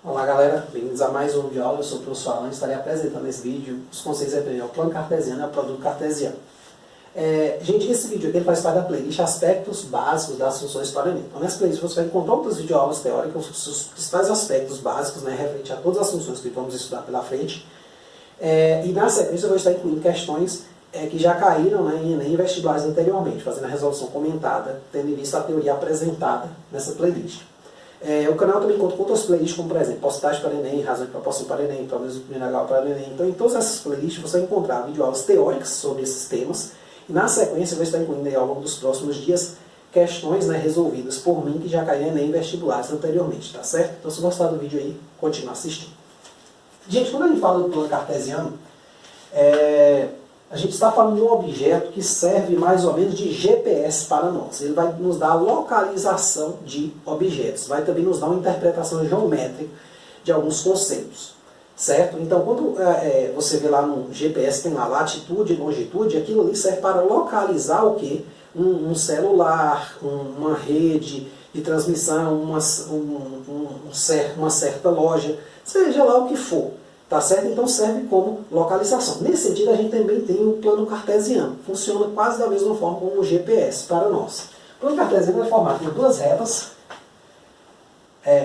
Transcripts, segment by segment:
Olá galera, bem-vindos a mais um vídeo aula. Eu sou o professor Alan e estarei apresentando nesse vídeo os conceitos referentes ao plano cartesiano e ao produto cartesiano. Gente, esse vídeo aqui faz parte da playlist Aspectos Básicos das Funções Parâmetros. Então nessa playlist você vai encontrar outras videoaulas teóricas, os principais aspectos básicos, referente a todas as funções que vamos estudar pela frente. E na sequência eu vou estar incluindo questões que já caíram em Enem vestibulares anteriormente, fazendo a resolução comentada, tendo em vista a teoria apresentada nessa playlist. O canal também conta com outras playlists, como por exemplo, postagem para Enem, razão de proporção para Enem, problemas do primeiro grau para Enem. Então em todas essas playlists você vai encontrar videoaulas teóricas sobre esses temas, e na sequência eu vou estar incluindo aí, ao longo dos próximos dias questões resolvidas por mim que já caíram em Enem vestibulares anteriormente, tá certo? Então se gostar do vídeo aí, continue assistindo. Gente, quando a gente fala do plano cartesiano, a gente está falando de um objeto que serve mais ou menos de GPS para nós. Ele vai nos dar a localização de objetos, vai também nos dar uma interpretação geométrica de alguns conceitos, certo? Então, quando você vê lá no GPS, tem lá latitude e longitude, aquilo ali serve para localizar o quê? Um celular, uma rede de transmissão, uma certa loja, seja lá o que for. Tá certo? Então serve como localização. Nesse sentido, a gente também tem o plano cartesiano. Funciona quase da mesma forma como o GPS para nós. O plano cartesiano é formado por duas retas,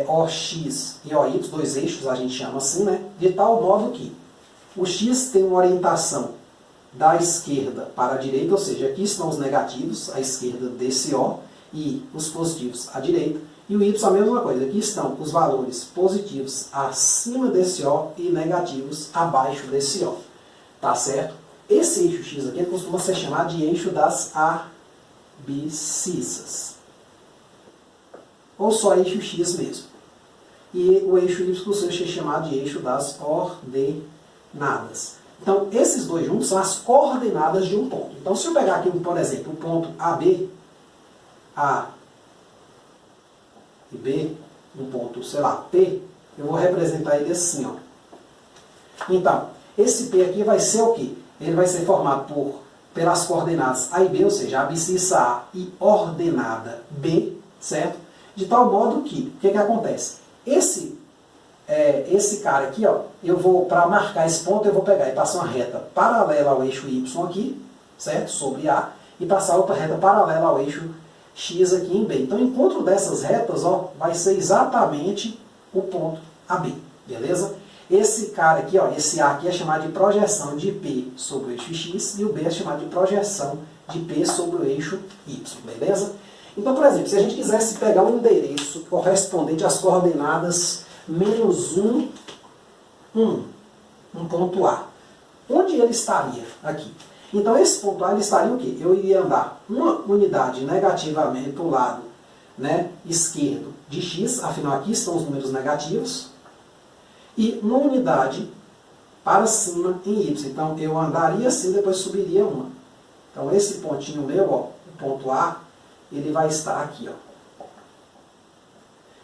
OX e OY, dois eixos, a gente chama assim, de tal modo que o X tem uma orientação da esquerda para a direita, ou seja, aqui estão os negativos, à esquerda desse O, e os positivos à direita. E o Y a mesma coisa, aqui estão os valores positivos acima desse O e negativos abaixo desse O. Tá certo? Esse eixo X aqui costuma ser chamado de eixo das abscissas. Ou só eixo X mesmo. E o eixo Y costuma ser chamado de eixo das ordenadas. Então, esses dois juntos são as coordenadas de um ponto. Então, se eu pegar aqui, por exemplo, o ponto AB, A e B, um ponto, sei lá, P, eu vou representar ele assim, ó. Então, esse P aqui vai ser o quê? Ele vai ser formado pelas coordenadas A e B, ou seja, abscissa A e ordenada B, certo? De tal modo que, o que acontece? Esse cara aqui, ó, para marcar esse ponto, eu vou pegar e passar uma reta paralela ao eixo Y aqui, certo? Sobre A, e passar outra reta paralela ao eixo X aqui em B. Então, o encontro dessas retas, ó, vai ser exatamente o ponto AB, beleza? Esse cara aqui, ó, esse A aqui é chamado de projeção de P sobre o eixo X e o B é chamado de projeção de P sobre o eixo Y, beleza? Então, por exemplo, se a gente quisesse pegar um endereço correspondente às coordenadas -1, 1, um ponto A, onde ele estaria aqui? Então, esse ponto A ele estaria o quê? Eu iria andar uma unidade negativamente para o lado esquerdo de X, afinal aqui estão os números negativos, e uma unidade para cima em Y. Então, eu andaria assim, depois subiria uma. Então, esse pontinho meu, ó, o ponto A, ele vai estar aqui, ó.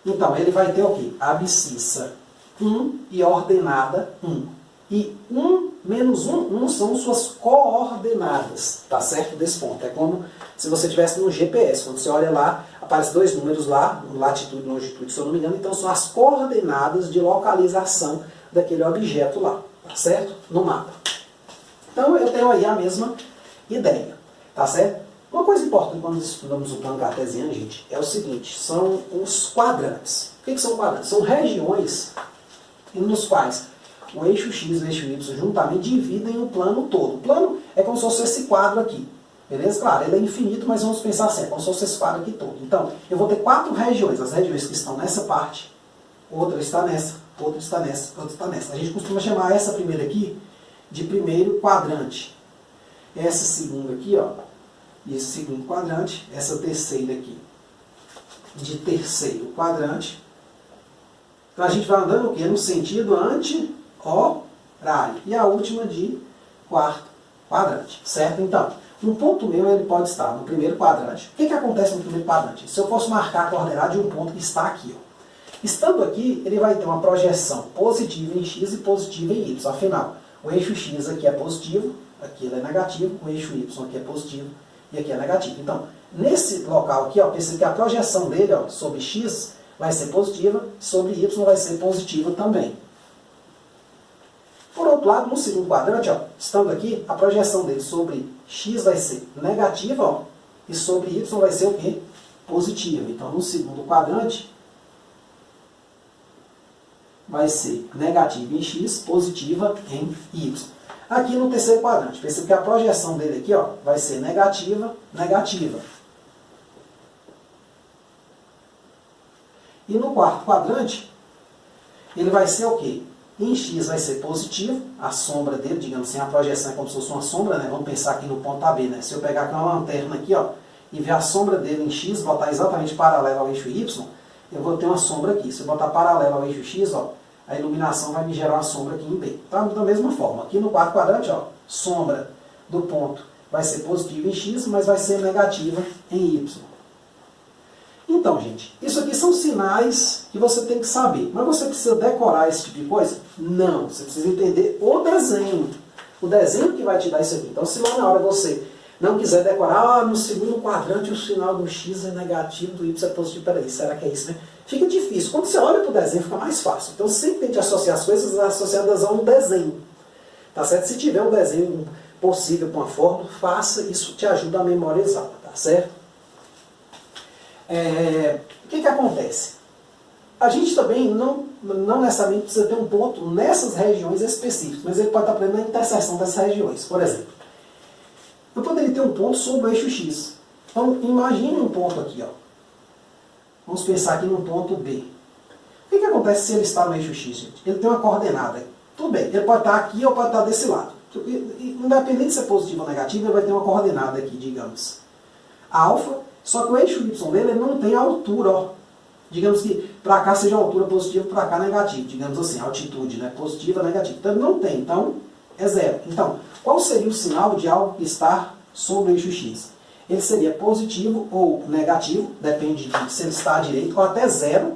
Então, ele vai ter o quê? Abscissa 1 e ordenada 1. E 1 menos 1 são suas coordenadas, tá certo? Desse ponto. É como se você estivesse no GPS. Quando você olha lá, aparecem dois números lá, latitude e longitude, se eu não me engano. Então são as coordenadas de localização daquele objeto lá, tá certo? No mapa. Então eu tenho aí a mesma ideia, tá certo? Uma coisa importante quando estudamos o plano cartesiano, gente, é o seguinte, são os quadrantes. O que são quadrantes? São regiões nos quais o eixo X e o eixo Y juntamente dividem o plano todo. O plano é como se fosse esse quadro aqui. Beleza? Claro, ele é infinito, mas vamos pensar assim, é como se fosse esse quadro aqui todo. Então, eu vou ter 4 regiões. As regiões que estão nessa parte, outra está nessa, outra está nessa, outra está nessa. A gente costuma chamar essa primeira aqui de primeiro quadrante. Essa segunda aqui, ó, e esse segundo quadrante. Essa terceira aqui de terceiro quadrante. Então, a gente vai andando o quê? No sentido anti-horário. E a última de quarto quadrante, certo? Então, um ponto meu ele pode estar no primeiro quadrante. O que acontece no primeiro quadrante? Se eu fosse marcar a coordenada de um ponto que está aqui, ó. Estando aqui, ele vai ter uma projeção positiva em X e positiva em Y. Afinal, o eixo X aqui é positivo, aqui ele é negativo, o eixo Y aqui é positivo e aqui é negativo. Então, nesse local aqui, ó, percebe que a projeção dele, ó, sobre X vai ser positiva, sobre y vai ser positiva também. Por outro lado, no segundo quadrante, ó, estando aqui, a projeção dele sobre x vai ser negativa, ó, e sobre y vai ser o quê? Positiva. Então, no segundo quadrante, vai ser negativa em x, positiva em y. Aqui no terceiro quadrante, perceba que a projeção dele aqui, ó, vai ser negativa, negativa. E no quarto quadrante, ele vai ser o quê? Em x vai ser positivo, a sombra dele, digamos assim, a projeção é como se fosse uma sombra, né? Vamos pensar aqui no ponto AB, né? Se eu pegar aqui uma lanterna aqui, ó, e ver a sombra dele em x, botar exatamente paralela ao eixo y, eu vou ter uma sombra aqui. Se eu botar paralela ao eixo x, ó, a iluminação vai me gerar uma sombra aqui em B. Então, da mesma forma, aqui no quarto quadrante, ó, sombra do ponto vai ser positiva em x, mas vai ser negativa em y. Então, gente, isso aqui são sinais que você tem que saber. Mas você precisa decorar esse tipo de coisa? Não. Você precisa entender o desenho. O desenho que vai te dar isso aqui. Então, se lá na hora você não quiser decorar, no segundo quadrante o sinal do x é negativo, do y é positivo. Peraí, será que é isso, né? Fica difícil. Quando você olha para o desenho, fica mais fácil. Então, sempre tente associar as coisas associadas a um desenho. Tá certo? Se tiver um desenho possível com uma fórmula, faça. Isso te ajuda a memorizar. Tá certo? O que acontece? A gente também não necessariamente precisa ter um ponto nessas regiões específicas, mas ele pode estar presente na interseção dessas regiões. Por exemplo, eu poderia ter um ponto sobre o eixo x. Então, imagine um ponto aqui. Ó. Vamos pensar aqui num ponto B. O que acontece se ele está no eixo x, gente? Ele tem uma coordenada. Tudo bem, ele pode estar aqui ou pode estar desse lado. Independente de ser positivo ou negativo, ele vai ter uma coordenada aqui, digamos. Alfa. Só que o eixo y dele ele não tem altura, ó. Digamos que para cá seja altura positiva, para cá negativa. Digamos assim, altitude, né? Positiva, negativa. Então ele não tem, então é zero. Então, qual seria o sinal de algo que está sobre o eixo x? Ele seria positivo ou negativo, depende de se ele está à direita, ou até zero,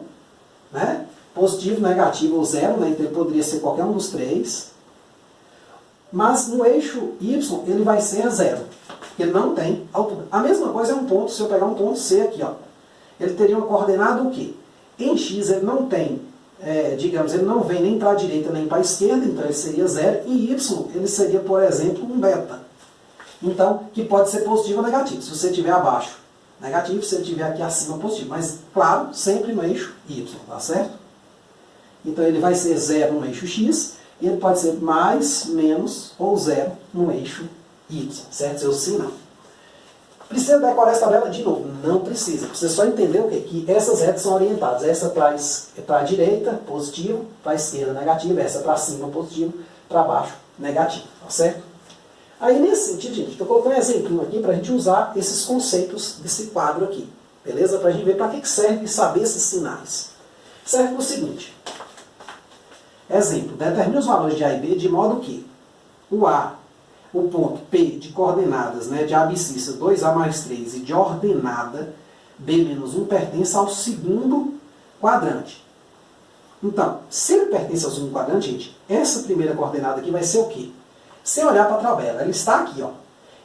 né? Positivo, negativo ou zero, né? Então ele poderia ser qualquer um dos três. Mas no eixo y ele vai ser zero. Ele não tem altura. A mesma coisa é um ponto, se eu pegar um ponto C aqui, ó, ele teria uma coordenada o quê? Em x ele não tem, digamos, ele não vem nem para a direita nem para a esquerda, então ele seria zero, e y ele seria, por exemplo, um beta. Então, que pode ser positivo ou negativo. Se você estiver abaixo, negativo, se ele estiver aqui acima, positivo. Mas, claro, sempre no eixo y, tá certo? Então ele vai ser zero no eixo x, e ele pode ser mais, menos ou zero no eixo y, certo? Seu sinal. Precisa decorar essa tabela de novo? Não precisa. Precisa só entender o quê? Que essas retas são orientadas. Essa para a direita, positivo, para a esquerda, negativo. Essa para cima, positivo, para baixo, negativo. Tá certo? Aí, nesse sentido, gente, estou colocando um exemplo aqui para a gente usar esses conceitos desse quadro aqui. Beleza? Para a gente ver para que serve saber esses sinais. Serve para o seguinte. Exemplo. Determine os valores de A e B de modo que o A, o ponto P de coordenadas, né, de abscissa 2A mais 3 e de ordenada B menos 1 pertence ao segundo quadrante. Então, se ele pertence ao segundo quadrante, gente, essa primeira coordenada aqui vai ser o quê? Se olhar para a tabela, ela está aqui, ó.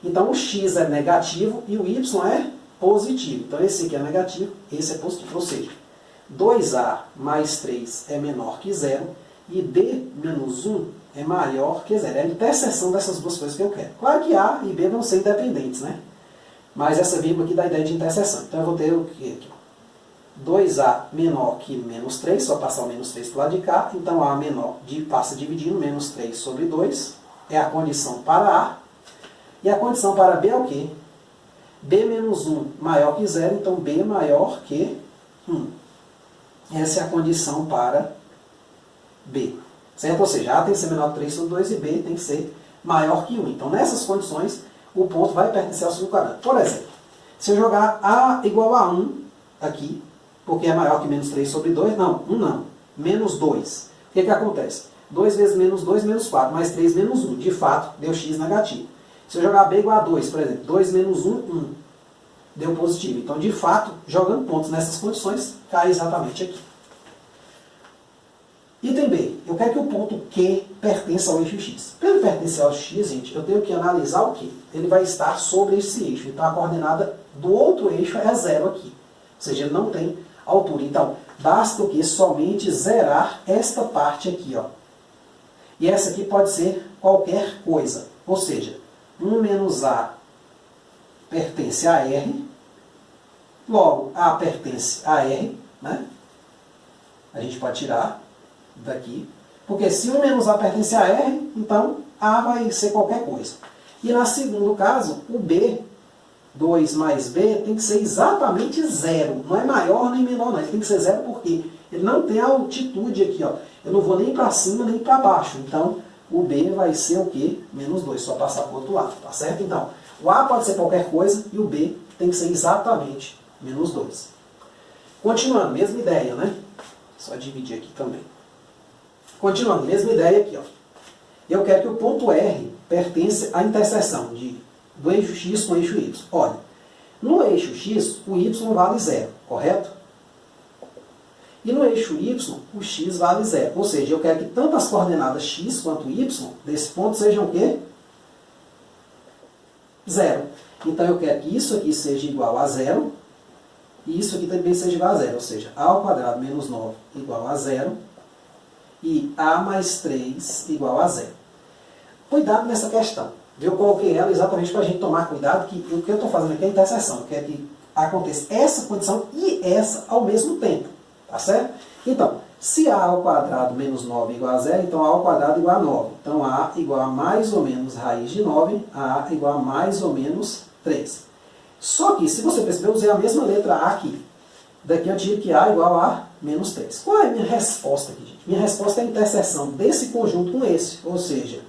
Então o x é negativo e o y é positivo. Então esse aqui é negativo, esse é positivo. Ou seja, 2A mais 3 é menor que 0 e B menos 1 é maior que 0. É a interseção dessas duas coisas que eu quero. Claro que A e B vão ser independentes, né? Mas essa vírgula aqui dá a ideia de interseção. Então eu vou ter o quê aqui? 2A menor que menos 3, só passar o menos 3 para o lado de cá. Então A menor passa dividindo, menos 3 sobre 2. É a condição para A. E a condição para B é o quê? B menos 1 maior que 0, então B maior que 1. Essa é a condição para B. Certo? Ou seja, A tem que ser menor que 3 sobre 2 e B tem que ser maior que 1. Então, nessas condições, o ponto vai pertencer ao segundo quadrante. Por exemplo, se eu jogar A igual a 1 aqui, porque é maior que menos 3 sobre 2, não, 1 não, menos 2. O que acontece? 2 vezes menos 2, menos 4, mais 3, menos 1. De fato, deu x negativo. Se eu jogar B igual a 2, por exemplo, 2 menos 1, 1. Deu positivo. Então, de fato, jogando pontos nessas condições, cai exatamente aqui. Item B. Eu quero que o ponto Q pertença ao eixo X. Para ele pertencer ao X, gente, eu tenho que analisar o quê? Ele vai estar sobre esse eixo. Então, a coordenada do outro eixo é 0 aqui. Ou seja, ele não tem altura. Então, basta o que? Somente zerar esta parte aqui, ó. E essa aqui pode ser qualquer coisa. Ou seja, 1 menos A pertence a R, logo A pertence a R, né? A gente pode tirar daqui, porque se 1 menos A pertence a R, então A vai ser qualquer coisa. E no segundo caso, o B, 2 mais B, tem que ser exatamente zero. Não é maior nem menor, não. Ele tem que ser zero porque ele não tem a altitude aqui, ó. Eu não vou nem para cima nem para baixo. Então, o B vai ser o quê? Menos 2, só passar para o outro lado, tá certo? Então, o A pode ser qualquer coisa e o B tem que ser exatamente menos 2. Continuando, mesma ideia, né? Só dividir aqui também. Continuando, mesma ideia aqui, ó. Eu quero que o ponto R pertence à interseção do eixo X com o eixo Y. Olha, no eixo X, o Y vale 0, correto? E no eixo Y, o X vale 0. Ou seja, eu quero que tanto as coordenadas X quanto Y desse ponto sejam o quê? 0. Então eu quero que isso aqui seja igual a 0 e isso aqui também seja igual a 0. Ou seja, A ao quadrado menos 9 igual a 0 e A mais 3 igual a 0. Cuidado nessa questão. Eu coloquei ela exatamente para a gente tomar cuidado que o que eu estou fazendo aqui é a interseção. Eu quero que aconteça essa condição e essa ao mesmo tempo. Tá certo? Então, se A ao quadrado menos 9 igual a 0, então A ao quadrado igual a 9. Então A igual a mais ou menos raiz de 9, A igual a mais ou menos 3. Só que, se você perceber, eu usei a mesma letra A aqui. Daqui eu tiro que A igual a menos 3. Qual é a minha resposta aqui, gente? Minha resposta é a interseção desse conjunto com esse. Ou seja,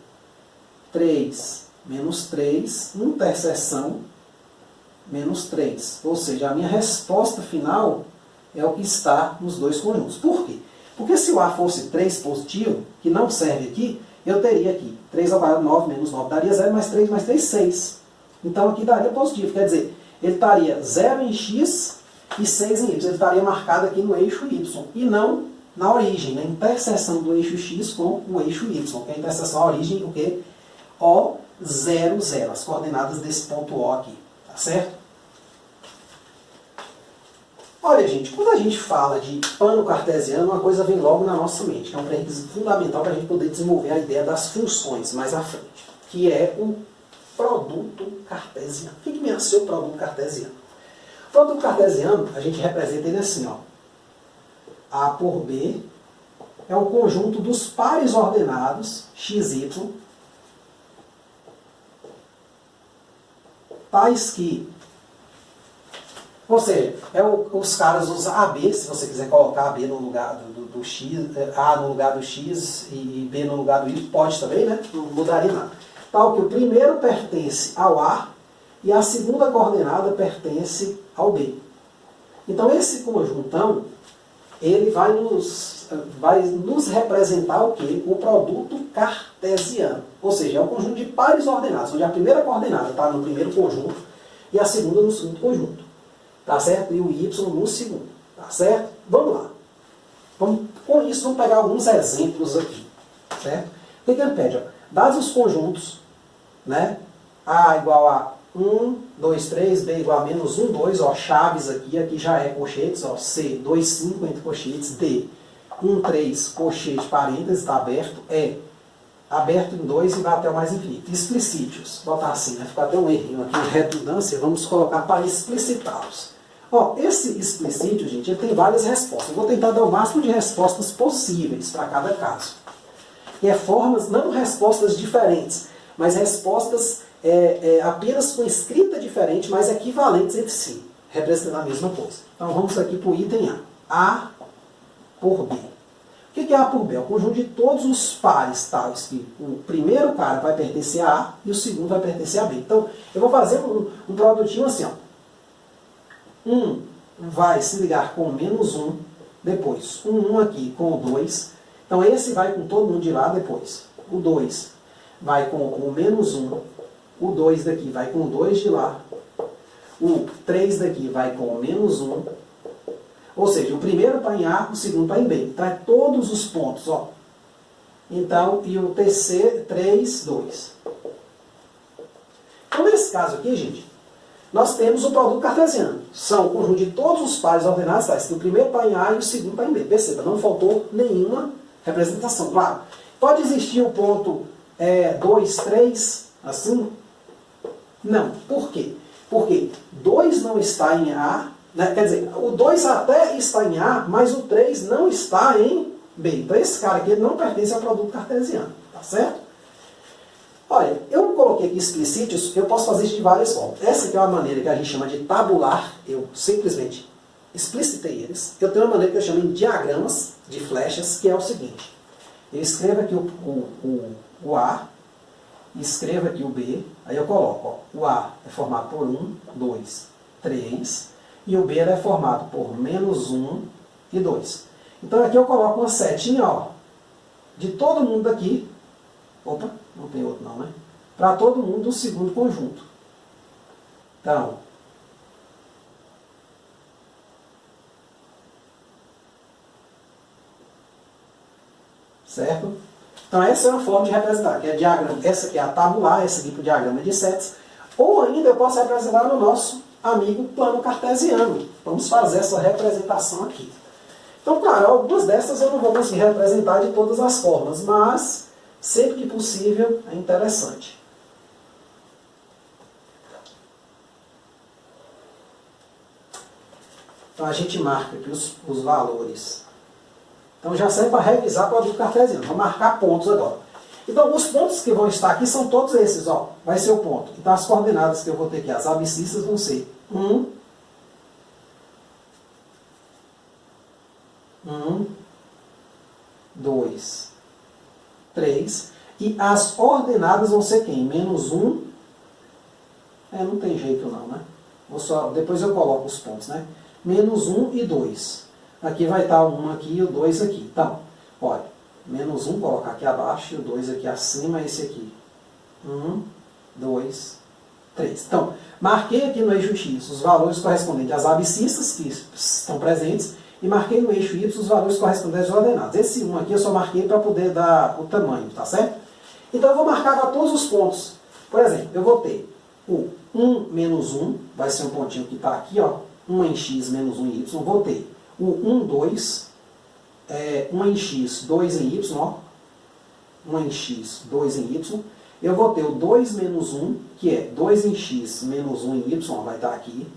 3 menos 3, interseção menos 3. Ou seja, a minha resposta final é o que está nos dois conjuntos. Por quê? Porque se o A fosse 3 positivo, que não serve aqui, eu teria aqui 3 ao quadrado, 9 menos 9 daria 0, mais 3, 6. Então aqui daria positivo, quer dizer, ele estaria 0 em X e 6 em Y. Ele estaria marcado aqui no eixo Y, e não na origem, na interseção do eixo X com o eixo Y, que é a interseção, a origem, o quê? O, 0, 0, as coordenadas desse ponto O aqui, tá certo? Olha, gente, quando a gente fala de pano cartesiano, uma coisa vem logo na nossa mente, que é um pré-requisito fundamental para a gente poder desenvolver a ideia das funções mais à frente, que é o produto cartesiano. O que é o seu produto cartesiano? O produto cartesiano, a gente representa ele assim, ó. A por B é o conjunto dos pares ordenados, x, y, tais que... Ou seja, os caras usam AB, se você quiser colocar AB no lugar do X, A no lugar do X e B no lugar do Y, pode também, né? Não mudaria nada. Tal que o primeiro pertence ao A e a segunda coordenada pertence ao B. Então esse conjuntão, ele vai nos representar o quê? O produto cartesiano. Ou seja, é um conjunto de pares ordenados, onde a primeira coordenada está no primeiro conjunto e a segunda no segundo conjunto. Tá certo? E o Y no segundo. Tá certo? Vamos lá. Com isso, vamos pegar alguns exemplos aqui. Certo? O que ele pede? Ó? Dados os conjuntos, né? A igual a 1, 2, 3, B igual a menos 1, 2, ó, chaves aqui já é colchetes, ó, C, 2, 5 entre colchetes, D, 1, 3, colchete, parênteses, está aberto, E, aberto em 2 e vai até o mais infinito. Explicítios, botar assim, né? Ficou até um errinho aqui, uma redundância, vamos colocar para explicitá-los. Ó, esse explicítio, gente, ele tem várias respostas. Eu vou tentar dar o máximo de respostas possíveis para cada caso. E é formas, não respostas diferentes, mas respostas apenas com escrita diferente, mas equivalentes entre si, representando a mesma coisa. Então vamos aqui para o item A. A por B. O que é A por B? É o conjunto de todos os pares tais que o primeiro cara vai pertencer a A e o segundo vai pertencer a B. Então eu vou fazer um produtinho assim, ó. 1 vai se ligar com o menos 1, depois o 1 aqui com o 2. Então esse vai com todo mundo de lá depois. O 2 vai com o menos 1. O 2 daqui vai com o 2 de lá. O 3 daqui vai com o menos 1. Ou seja, o primeiro está em A, o segundo está em B. Então é todos os pontos, ó. Então, e o terceiro, 3, 2. Então nesse caso aqui, gente, nós temos o produto cartesiano. São o conjunto de todos os pares ordenados, tá? O primeiro par em A e o segundo par em B. Perceba, não faltou nenhuma representação. Claro, pode existir o ponto 2, 3, assim? Não. Por quê? Porque 2 não está em A, né? Quer dizer, o 2 até está em A, mas o 3 não está em B. Então esse cara aqui ele não pertence ao produto cartesiano. Tá certo? Olha, eu coloquei aqui explícitos, eu posso fazer isso de várias formas. Essa aqui é uma maneira que a gente chama de tabular, eu simplesmente explicitei eles. Eu tenho uma maneira que eu chamo de diagramas de flechas, que é o seguinte. Eu escrevo aqui o A, escrevo aqui o B, aí eu coloco, ó, o A é formado por 1, 2, 3, e o B é formado por menos 1 e 2. Então aqui eu coloco uma setinha, ó, de todo mundo daqui. Opa, não tem outro não, né? Para todo mundo do segundo conjunto. Então, certo? Então essa é uma forma de representar, que é diagrama. Essa aqui é a tabular, essa aqui para o diagrama de setas. Ou ainda eu posso representar no nosso amigo plano cartesiano. Vamos fazer essa representação aqui. Então, claro, algumas dessas eu não vou conseguir representar de todas as formas, mas sempre que possível é interessante. Então a gente marca aqui os valores. Então já serve para revisar o produto cartesiano. Vou marcar pontos agora. Então os pontos que vão estar aqui são todos esses. Ó. Vai ser o ponto. Então as coordenadas que eu vou ter aqui, as abscissas, vão ser 1, 2, 3. E as ordenadas vão ser quem? Menos 1. Não tem jeito não, né? Depois eu coloco os pontos, né? Menos 1 e 2. Aqui vai estar o 1 aqui e o 2 aqui. Então, olha, menos 1 colocar aqui abaixo e o 2 aqui acima, esse aqui. 1, 2, 3. Então, marquei aqui no eixo X os valores correspondentes às abscissas que estão presentes e marquei no eixo Y os valores correspondentes às ordenadas. Esse 1 aqui eu só marquei para poder dar o tamanho, tá certo? Então eu vou marcar para todos os pontos. Por exemplo, eu vou ter o 1 menos 1, vai ser um pontinho que está aqui, ó, 1 em x menos 1 em y. Vou ter o 1, 2, 1 em x, 2 em y, ó, 1 em x, 2 em y. Eu vou ter o 2 menos 1, que é 2 em x menos 1 em y, ó, vai estar aqui.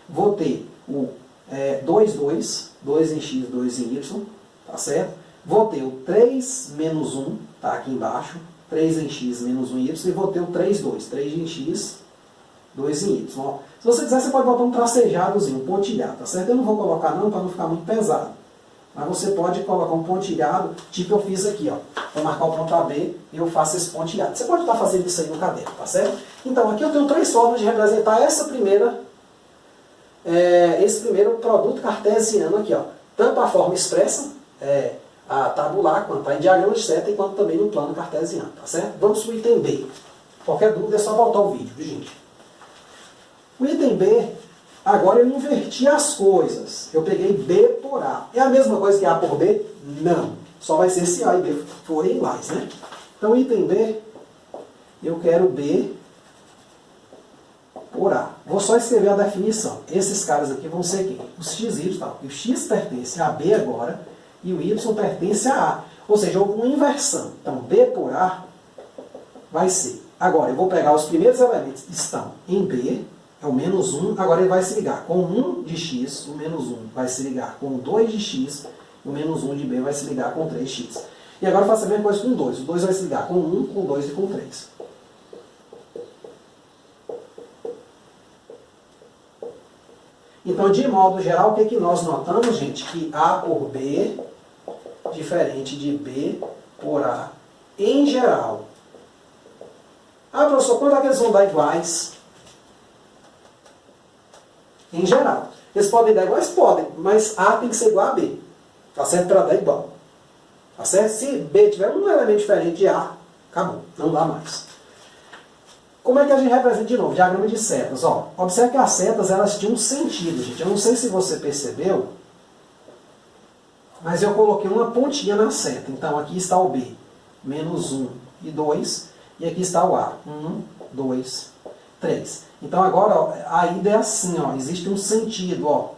Vou ter o 2, 2, 2 em x, 2 em y, tá certo? Vou ter o 3 menos 1, tá aqui embaixo, 3 em x menos 1 em y, e vou ter o 3, 2, 3 em x, 2 em y. Ó, se você quiser, você pode botar um tracejadozinho, um pontilhado, tá certo? Eu não vou colocar não, para não ficar muito pesado. Mas você pode colocar um pontilhado, tipo eu fiz aqui, ó. Vou marcar o ponto AB e eu faço esse pontilhado. Você pode estar fazendo isso aí no caderno, tá certo? Então, aqui eu tenho 3 formas de representar esse primeiro produto cartesiano aqui, ó. Tanto a forma expressa, a tabular, quanto em diagrama de seta, e quanto também no plano cartesiano, tá certo? Vamos para o item B. Qualquer dúvida é só voltar o vídeo, viu, gente? O item B, agora eu inverti as coisas. Eu peguei B por A. É a mesma coisa que A por B? Não. Só vai ser se A e B forem iguais, né? Então, item B, eu quero B por A. Vou só escrever a definição. Esses caras aqui vão ser quem? Os x e y. Tá? O x pertence a B agora e o y pertence a A. Ou seja, houve uma inversão. Então, B por A vai ser... Agora, eu vou pegar os primeiros elementos que estão em B, é o menos 1, agora ele vai se ligar com 1 de x, o menos 1 vai se ligar com 2 de x, o menos 1 de b vai se ligar com 3x. E agora eu faço a mesma coisa com 2, o 2 vai se ligar com 1, com 2 e com 3. Então, de modo geral, o que, que nós notamos, gente? Que A por B, diferente de B por A, em geral. Ah, professor, quando é que eles vão dar iguais? Em geral. Eles podem dar iguais? Podem, mas A tem que ser igual a B. Tá certo? Para dar igual. Tá certo? Se B tiver um elemento diferente de A, acabou. Não dá mais. Como é que a gente representa de novo? Diagrama de setas. Ó, observe que as setas elas tinham um sentido, gente. Eu não sei se você percebeu, mas eu coloquei uma pontinha na seta. Então aqui está o B, menos 1 e 2. E aqui está o A, 1, 2, 3. Então agora, ó, a ida é assim, ó, existe um sentido, ó.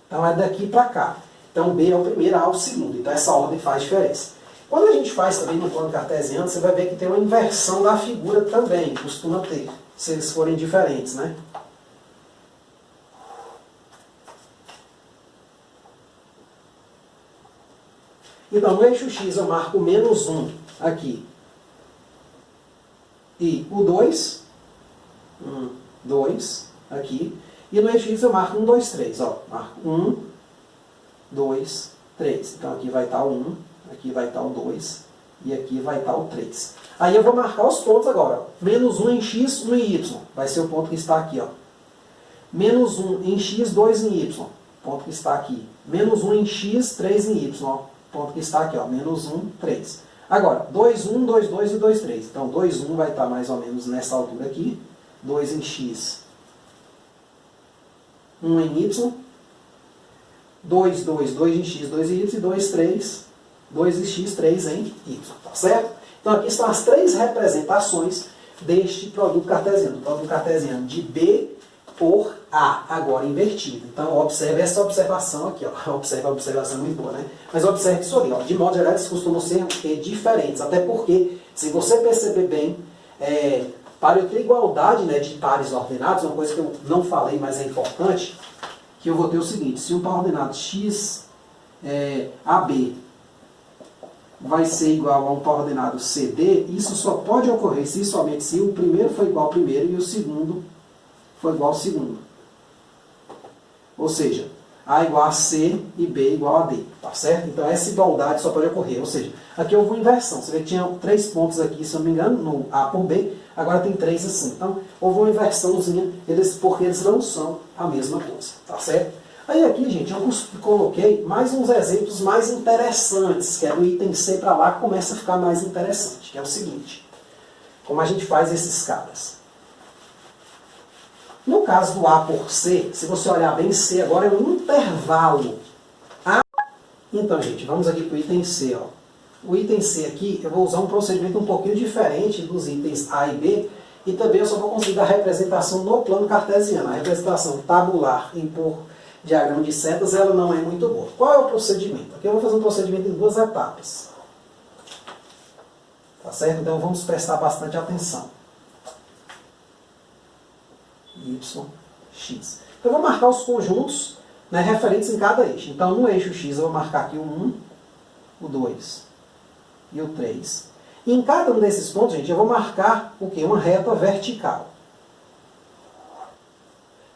Então é daqui para cá. Então B é o primeiro, A é o segundo. Então essa ordem faz diferença. Quando a gente faz também no plano cartesiano, você vai ver que tem uma inversão da figura também, costuma ter, se eles forem diferentes, né? Então, no eixo X eu marco menos 1 aqui. E o 2, 1, 2 aqui. E no eixo Y eu marco 1, 2, 3. Ó, marco 1, 2, 3. Então aqui vai estar o 1, aqui vai estar o 2 e aqui vai estar o 3. Aí eu vou marcar os pontos agora. Ó. Menos 1 em X, 1 em Y. Vai ser o ponto que está aqui. Ó. Menos 1 em X, 2 em Y. Ponto que está aqui. Menos 1 em X, 3 em Y. Ó. Ponto que está aqui. Ó. Menos 1, 3. Agora, 2, 1, 2, 2 e 2, 3. Então 2, 1 vai estar mais ou menos nessa altura aqui. 2 em X, 1 em Y, 2, 2, 2 em X, 2 em Y, e 2, 3, 2 em X, 3 em Y. Tá certo? Então aqui estão as três representações deste produto cartesiano. O produto cartesiano de B por A, agora invertido. Então observe essa observação aqui. Ó. Observe a observação muito boa, né? Mas observe isso ali. Ó. De modo geral, eles costumam ser diferentes. Até porque, se você perceber bem, para eu ter igualdade, né, de pares ordenados, uma coisa que eu não falei, mas é importante, que eu vou ter o seguinte: se um par ordenado x AB vai ser igual a um par ordenado CD, isso só pode ocorrer se somente se o primeiro for igual ao primeiro e o segundo for igual ao segundo. Ou seja, A igual a C e B igual a D. Tá certo? Então essa igualdade só pode ocorrer. Ou seja, aqui houve uma inversão. Você vê que tinha 3 pontos aqui, se eu não me engano, no A por B. Agora tem 3 assim. Então houve uma inversãozinha, porque eles não são a mesma coisa. Tá certo? Aí aqui, gente, eu coloquei mais uns exemplos mais interessantes, que é do item C para lá, que começa a ficar mais interessante. Que é o seguinte: como a gente faz esses caras. No caso do A por C, se você olhar bem, C agora é um intervalo. Então, gente, vamos aqui para o item C. Ó. O item C aqui, eu vou usar um procedimento um pouquinho diferente dos itens A e B, e também eu só vou conseguir a representação no plano cartesiano. A representação tabular por diagrama de setas, ela não é muito boa. Qual é o procedimento? Aqui eu vou fazer um procedimento em 2 etapas. Tá certo? Então vamos prestar bastante atenção. Y, X. Então eu vou marcar os conjuntos, né, referentes em cada eixo. Então no eixo X eu vou marcar aqui o 1, o 2 e o 3. E em cada um desses pontos, gente, eu vou marcar o quê? Uma reta vertical.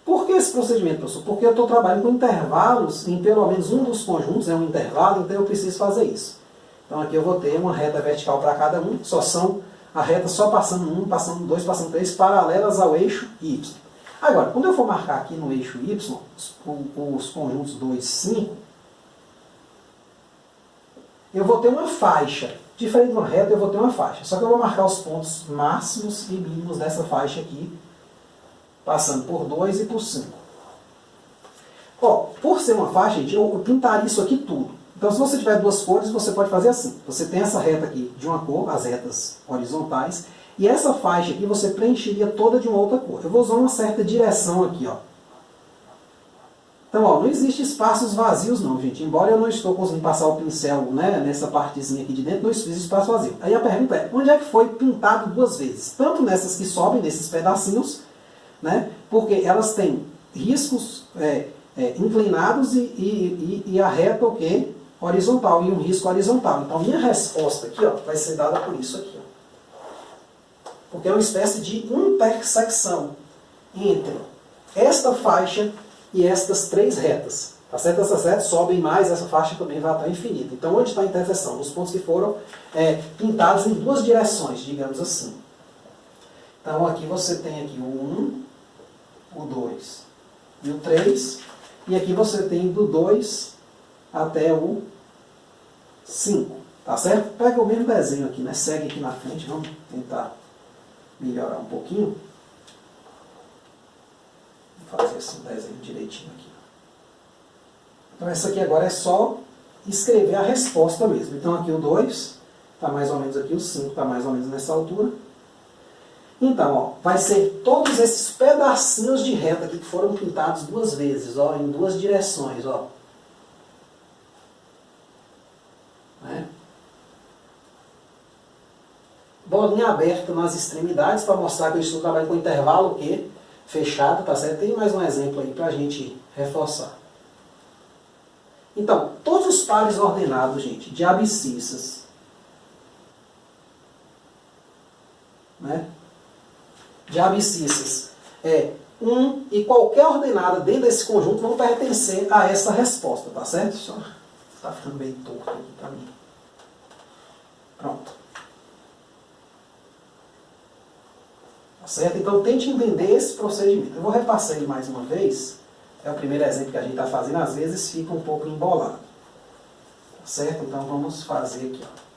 Por que esse procedimento, professor? Porque eu estou trabalhando com intervalos, em pelo menos um dos conjuntos é um intervalo, então eu preciso fazer isso. Então aqui eu vou ter uma reta vertical para cada um, só são a reta só passando 1, passando 2, passando 3, paralelas ao eixo Y. Agora, quando eu for marcar aqui no eixo Y, os conjuntos 2, 5, eu vou ter uma faixa. Diferente de uma reta, eu vou ter uma faixa. Só que eu vou marcar os pontos máximos e mínimos dessa faixa aqui, passando por 2 e por 5. Ó, por ser uma faixa, gente, eu pintaria isso aqui tudo. Então, se você tiver 2 cores, você pode fazer assim. Você tem essa reta aqui de uma cor, as retas horizontais, e essa faixa aqui você preencheria toda de uma outra cor. Eu vou usar uma certa direção aqui, ó. Então, ó, não existe espaços vazios não, gente. Embora eu não estou conseguindo passar o pincel, né, nessa partezinha aqui de dentro, não existe espaço vazio. Aí a pergunta é, onde é que foi pintado 2 vezes? Tanto nessas que sobem, nesses pedacinhos, né, porque elas têm riscos inclinados e a reta o quê? Horizontal, e um risco horizontal. Então, minha resposta aqui, ó, vai ser dada por isso aqui, ó. Porque é uma espécie de intersecção entre esta faixa e estas 3 retas. Tá certo? Essas retas sobem mais, essa faixa também vai até o infinito. Então, onde está a interseção? Nos pontos que foram pintados em 2 direções, digamos assim. Então, aqui você tem aqui o 1, o 2 e o 3. E aqui você tem do 2 até o 5. Tá certo? Pega o mesmo desenho aqui, né? Segue aqui na frente, vamos tentar melhorar um pouquinho. Vou fazer esse desenho direitinho aqui. Então essa aqui agora é só escrever a resposta mesmo. Então aqui o 2 está mais ou menos aqui, o 5 está mais ou menos nessa altura. Então, ó, vai ser todos esses pedacinhos de reta aqui que foram pintados duas vezes, ó, em duas direções, ó. Né? Bolinha aberta nas extremidades para mostrar que eu estou trabalhando com intervalo o quê? Fechado, tá certo? Tem mais um exemplo aí para a gente reforçar. Então, todos os pares ordenados, gente, de abscissas, né? De abscissas, e qualquer ordenada dentro desse conjunto vão pertencer a essa resposta, tá certo? Só está ficando bem torto aqui para mim. Pronto. Tá certo? Então tente entender esse procedimento. Eu vou repassar ele mais uma vez. É o primeiro exemplo que a gente está fazendo, às vezes fica um pouco embolado. Tá certo? Então vamos fazer aqui, ó.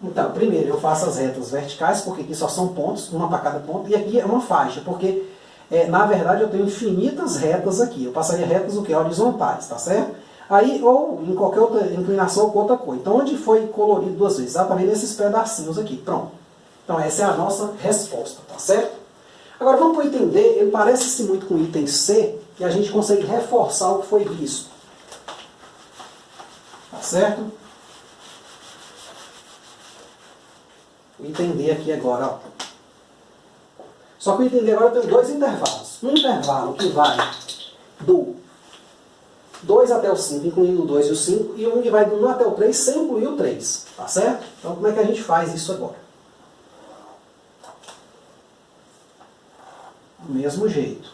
Então, primeiro eu faço as retas verticais, porque aqui só são pontos, uma para cada ponto, e aqui é uma faixa, porque na verdade eu tenho infinitas retas aqui. Eu passaria retas o quê? Horizontais, tá certo? Aí, ou em qualquer outra inclinação ou com outra cor. Então, onde foi colorido duas vezes? Exatamente nesses pedacinhos aqui. Pronto. Então, essa é a nossa resposta, tá certo? Agora, vamos para o item D. Ele parece-se muito com o item C, e a gente consegue reforçar o que foi visto. Tá certo? O item D aqui agora, ó. Só que o item D agora tem dois intervalos. Um intervalo que vai do 2 até o 5, incluindo o 2 e o 5, e um que vai do 1 até o 3, sem incluir o 3. Tá certo? Então, como é que a gente faz isso agora? Do mesmo jeito.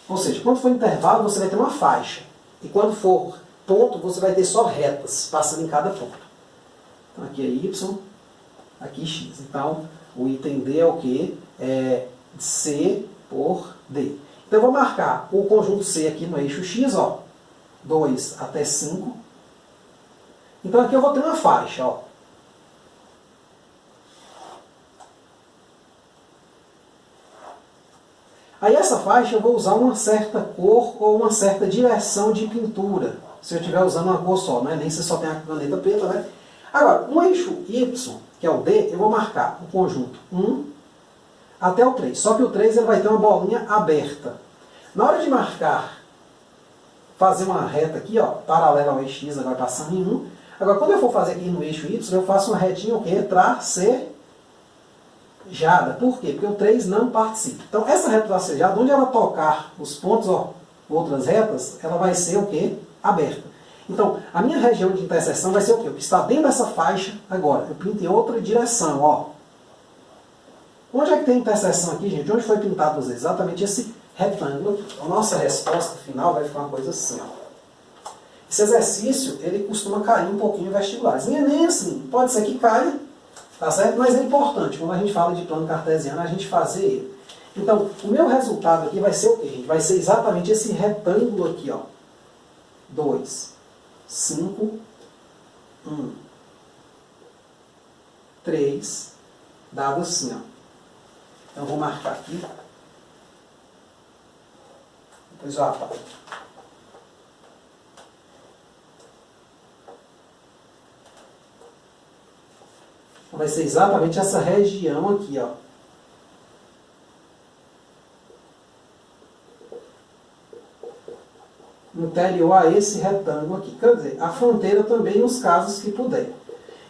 Ou seja, quando for intervalo, você vai ter uma faixa. E quando for ponto, você vai ter só retas, passando em cada ponto. Então, aqui é Y, aqui X. Então, o item D é o quê? É C por D. Então, eu vou marcar o conjunto C aqui no eixo X, ó, 2 até 5. Então, aqui eu vou ter uma faixa, ó. Aí, essa faixa eu vou usar uma certa cor ou uma certa direção de pintura. Se eu estiver usando uma cor só, não é nem se só tem a caneta preta, né? Agora, no eixo Y, que é o D, eu vou marcar o conjunto 1 até o 3. Só que o 3 ele vai ter uma bolinha aberta. Na hora de marcar, fazer uma reta aqui, ó, paralela ao eixo X, agora passando em 1. Agora, quando eu for fazer aqui no eixo Y, eu faço uma retinha o quê? Tracejada. Por quê? Porque o 3 não participa. Então, essa reta tracejada, onde ela tocar os pontos, ó, outras retas, ela vai ser o quê? Aberta. Então, a minha região de interseção vai ser o quê? O que está dentro dessa faixa agora. Eu pinto em outra direção, ó. Onde é que tem interseção aqui, gente? Onde foi pintado às vezes? Exatamente esse retângulo aqui. A nossa resposta final vai ficar uma coisa assim, ó. Esse exercício, ele costuma cair um pouquinho em vestibulares. Nem assim. Pode ser que caia, tá certo? Mas é importante, quando a gente fala de plano cartesiano, a gente fazer ele. Então, o meu resultado aqui vai ser o quê, gente? Vai ser exatamente esse retângulo aqui, ó. 2, 5, 1, 3, dado assim, ó. Então, vou marcar aqui. Depois eu apago. Vai ser exatamente essa região aqui, ó. Interior a esse retângulo aqui. Quer dizer, a fronteira também nos casos que puder.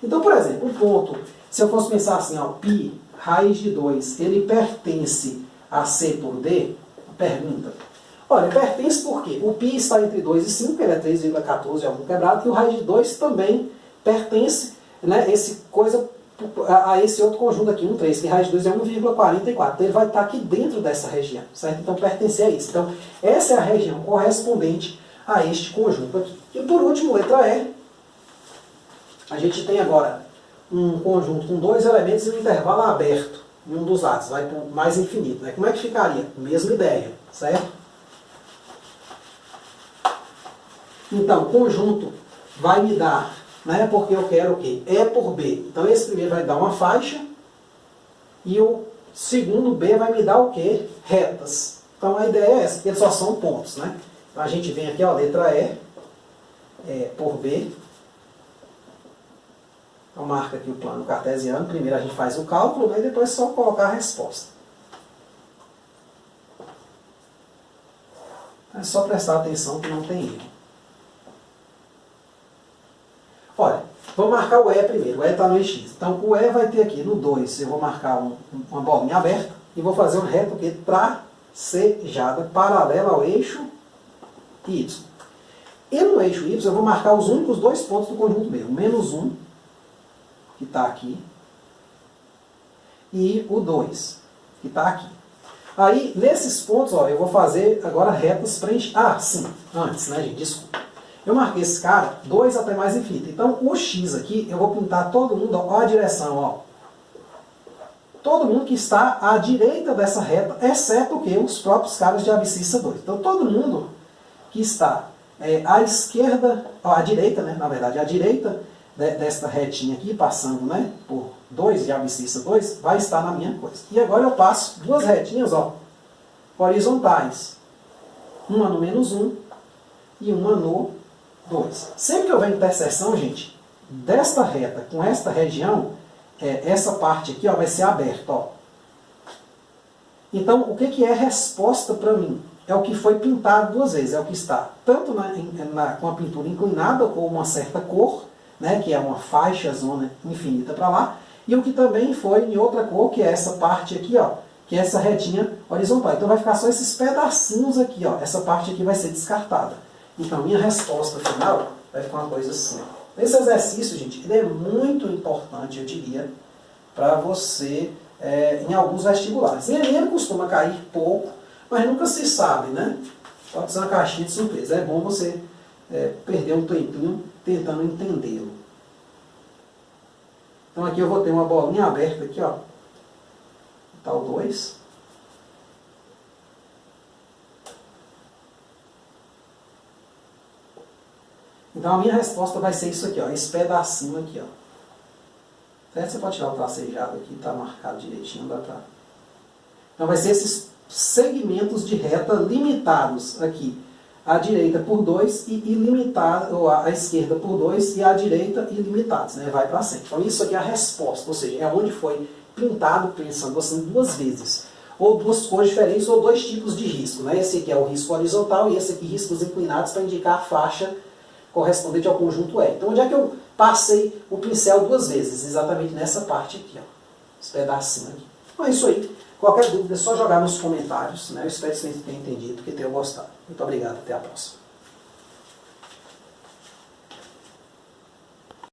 Então, por exemplo, o ponto, se eu fosse pensar assim, ó, π, raiz de 2, ele pertence a C por D? Pergunta. Olha, pertence por quê? O π está entre 2 e 5, ele é 3,14, algum quebrado, e o raiz de 2 também pertence, né, a esse outro conjunto aqui, 3, que raiz de 2 é 1,44. Então ele vai estar aqui dentro dessa região, certo? Então pertence a isso. Então essa é a região correspondente a este conjunto aqui. E por último, letra E. A gente tem agora um conjunto com dois elementos e um intervalo aberto em um dos lados, vai para o mais infinito, né? Como é que ficaria? Mesma ideia, certo? Então, o conjunto vai me dar, né, porque eu quero o quê? E por B. Então, esse primeiro vai dar uma faixa e o segundo B vai me dar o quê? Retas. Então, a ideia é essa, porque eles só são pontos, né? Então, a gente vem aqui, ó, letra E, por B. Então marca aqui o plano cartesiano. Primeiro a gente faz o cálculo, né, e depois só colocar a resposta. É só prestar atenção que não tem erro. Olha, vou marcar o E primeiro. O E está no EX. Então o E vai ter aqui no 2, eu vou marcar uma bolinha aberta e vou fazer uma reta tracejada paralela ao eixo Y. E no eixo Y eu vou marcar os únicos dois pontos do conjunto mesmo. Menos 1, que está aqui, e o 2, que está aqui. Aí, nesses pontos, ó, eu vou fazer agora retas preenchidas. Ah, sim, antes, né, gente? Desculpa. Eu marquei esse cara 2 até mais infinito. Então, o X aqui, eu vou pintar todo mundo, ó, a direção, ó. Todo mundo que está à direita dessa reta, exceto o que? Os próprios caras de abscissa 2. Então, todo mundo que está à esquerda, ó, à direita, né, na verdade, à direita desta retinha aqui, passando, né, por 2 de abscissa 2, vai estar na minha coisa. E agora eu passo duas retinhas, ó, horizontais. Uma no menos 1 e uma no 2. Sempre que houver interseção, gente, desta reta com esta região, essa parte aqui, ó, vai ser aberta, ó. Então, o que é resposta para mim? É o que foi pintado duas vezes, é o que está tanto com a pintura inclinada com uma certa cor, né, que é uma faixa, zona infinita para lá, e o que também foi em outra cor, que é essa parte aqui, ó, que é essa retinha horizontal. Então vai ficar só esses pedacinhos aqui, ó, essa parte aqui vai ser descartada. Então minha resposta final vai ficar uma coisa assim. Esse exercício, gente, ele é muito importante, eu diria, para você, em alguns vestibulares. Ele costuma cair pouco, mas nunca se sabe, né? Pode ser uma caixinha de surpresa. É bom você perder um tempinho tentando entendê-lo. Então aqui eu vou ter uma bolinha aberta aqui, ó. Tá o 2. Então a minha resposta vai ser isso aqui, ó. Esse pedacinho aqui, ó. Certo? Você pode tirar o tracejado aqui, tá marcado direitinho, dá pra... Então vai ser esses segmentos de reta limitados aqui. À direita por 2 e ilimitado, ou à esquerda por 2 e à direita ilimitados, né? Vai para sempre. Então isso aqui é a resposta, ou seja, é onde foi pintado, pensando assim, duas vezes. Ou duas cores diferentes, ou dois tipos de risco, né? Esse aqui é o risco horizontal e esse aqui riscos inclinados para indicar a faixa correspondente ao conjunto E. Então onde é que eu passei o pincel duas vezes? Exatamente nessa parte aqui, ó. Esse pedacinho aqui. Então é isso aí. Qualquer dúvida é só jogar nos comentários, né? Eu espero que vocês tenham entendido, que tenham gostado. Muito obrigado, até a próxima.